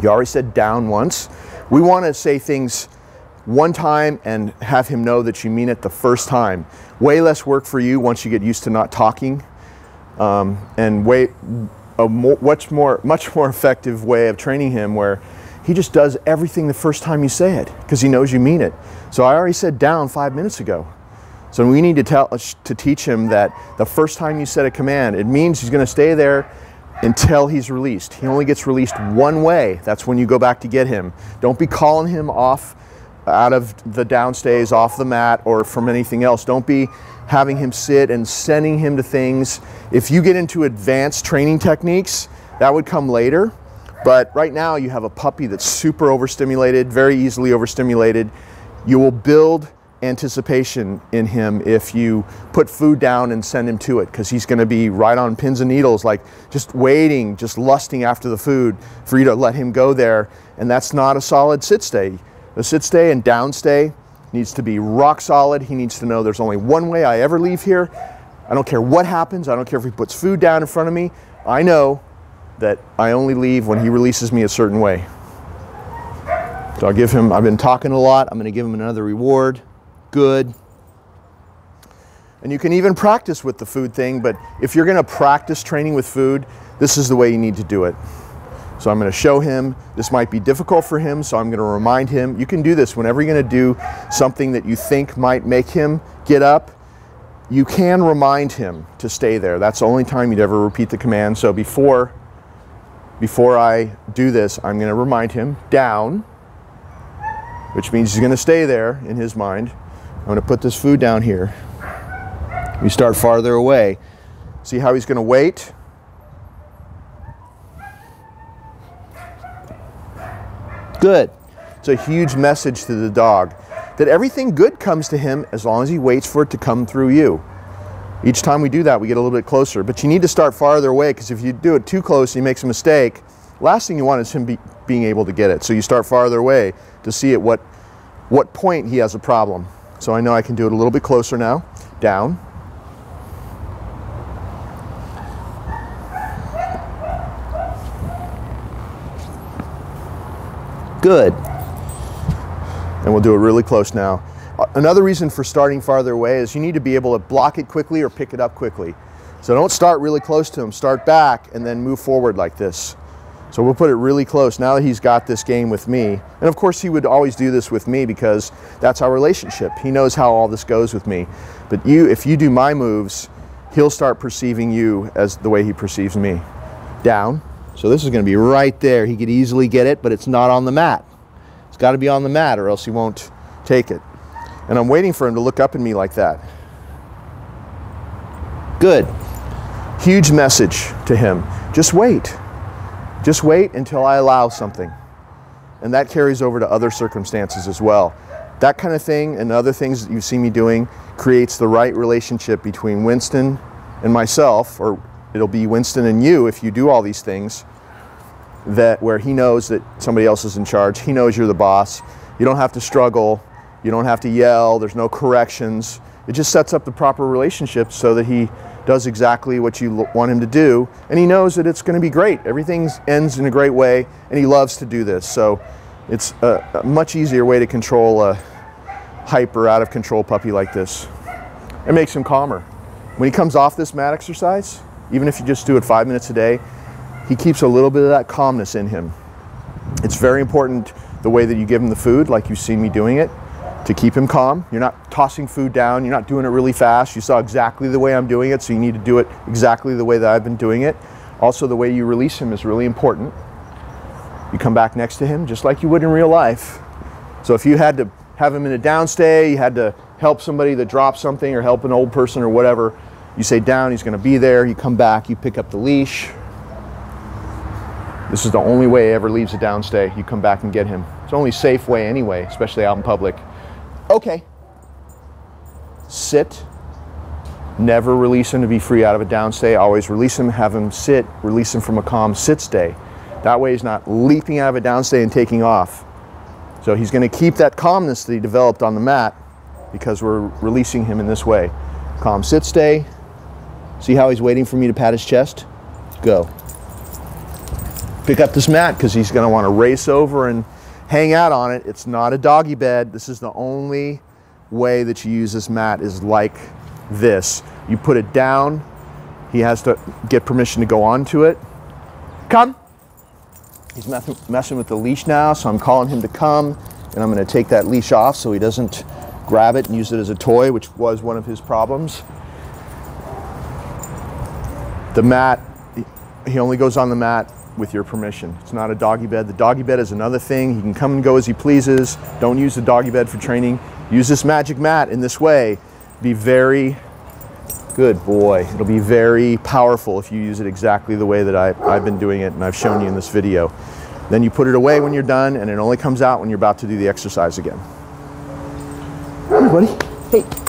You already said down once. We want to say things one time and have him know that you mean it the first time. Way less work for you once you get used to not talking, and much more effective way of training him where he just does everything the first time you say it because he knows you mean it. So I already said down 5 minutes ago. So we need to teach him that the first time you said a command, it means he's going to stay there until he's released. He only gets released one way. That's when you go back to get him. Don't be calling him off out of the downstays, off the mat, or from anything else. Don't be having him sit and sending him to things. If you get into advanced training techniques, that would come later. But right now you have a puppy that's super overstimulated, very easily overstimulated. You will build anticipation in him if you put food down and send him to it, because he's going to be right on pins and needles, like just waiting, just lusting after the food for you to let him go there. And that's not a solid sit stay. The sit stay and down stay needs to be rock solid. He needs to know there's only one way I ever leave here. I don't care what happens. I don't care if he puts food down in front of me. I know that I only leave when he releases me a certain way. So I've been talking a lot. I'm going to give him another reward. Good. And you can even practice with the food thing, but if you're going to practice training with food, this is the way you need to do it. So I'm going to show him. This might be difficult for him, so I'm going to remind him. You can do this whenever you're going to do something that you think might make him get up. You can remind him to stay there. That's the only time you'd ever repeat the command. So before I do this, I'm going to remind him down, which means he's going to stay there in his mind. I'm going to put this food down here. We start farther away. See how he's going to wait? Good. It's a huge message to the dog that everything good comes to him as long as he waits for it to come through you. Each time we do that, we get a little bit closer. But you need to start farther away, because if you do it too close and he makes a mistake, last thing you want is him being able to get it. So you start farther away to see at what point he has a problem. So I know I can do it a little bit closer now. Down. Good. And we'll do it really close now. Another reason for starting farther away is you need to be able to block it quickly or pick it up quickly. So don't start really close to him. Start back and then move forward like this. So we'll put it really close now that he's got this game with me. And of course he would always do this with me because that's our relationship. He knows how all this goes with me. But if you do my moves, he'll start perceiving you as the way he perceives me. Down. So this is going to be right there. He could easily get it, but it's not on the mat. It's got to be on the mat or else he won't take it. And I'm waiting for him to look up at me like that. Good. Huge message to him. Just wait. Just wait until I allow something. And that carries over to other circumstances as well. That kind of thing and other things that you see me doing creates the right relationship between Winston and myself, or it'll be Winston and you if you do all these things, where he knows that somebody else is in charge. He knows you're the boss. You don't have to struggle. You don't have to yell. There's no corrections. It just sets up the proper relationship so that he does exactly what you want him to do, and he knows that it's going to be great. Everything ends in a great way, and he loves to do this. So it's a much easier way to control a hyper, out of control puppy like this. It makes him calmer. When he comes off this mat exercise, even if you just do it 5 minutes a day, he keeps a little bit of that calmness in him. It's very important the way that you give him the food, like you've seen me doing it, to keep him calm. You're not tossing food down. You're not doing it really fast. You saw exactly the way I'm doing it, so you need to do it exactly the way that I've been doing it. Also, the way you release him is really important. You come back next to him just like you would in real life. So if you had to have him in a downstay, you had to help somebody that dropped something or help an old person or whatever, you say down, he's going to be there. You come back, you pick up the leash. This is the only way he ever leaves a downstay. You come back and get him. It's the only safe way anyway, especially out in public. Okay. Sit. Never release him to be free out of a downstay. Always release him, have him sit, release him from a calm sit stay. That way he's not leaping out of a downstay and taking off. So he's going to keep that calmness that he developed on the mat because we're releasing him in this way. Calm sit stay. See how he's waiting for me to pat his chest? Go. pick up this mat because he's going to want to race over and hang out on it. It's not a doggy bed. This is the only way that you use this mat is like this. You put it down. He has to get permission to go onto it. Come. He's messing with the leash now, so I'm calling him to come, and I'm going to take that leash off so he doesn't grab it and use it as a toy, which was one of his problems. The mat, he only goes on the mat with your permission. It's not a doggy bed. The doggy bed is another thing. He can come and go as he pleases. Don't use the doggy bed for training. Use this magic mat in this way. Be very good boy. It'll be very powerful if you use it exactly the way that I've been doing it and I've shown you in this video. Then you put it away when you're done, and it only comes out when you're about to do the exercise again. Hey, buddy. Hey.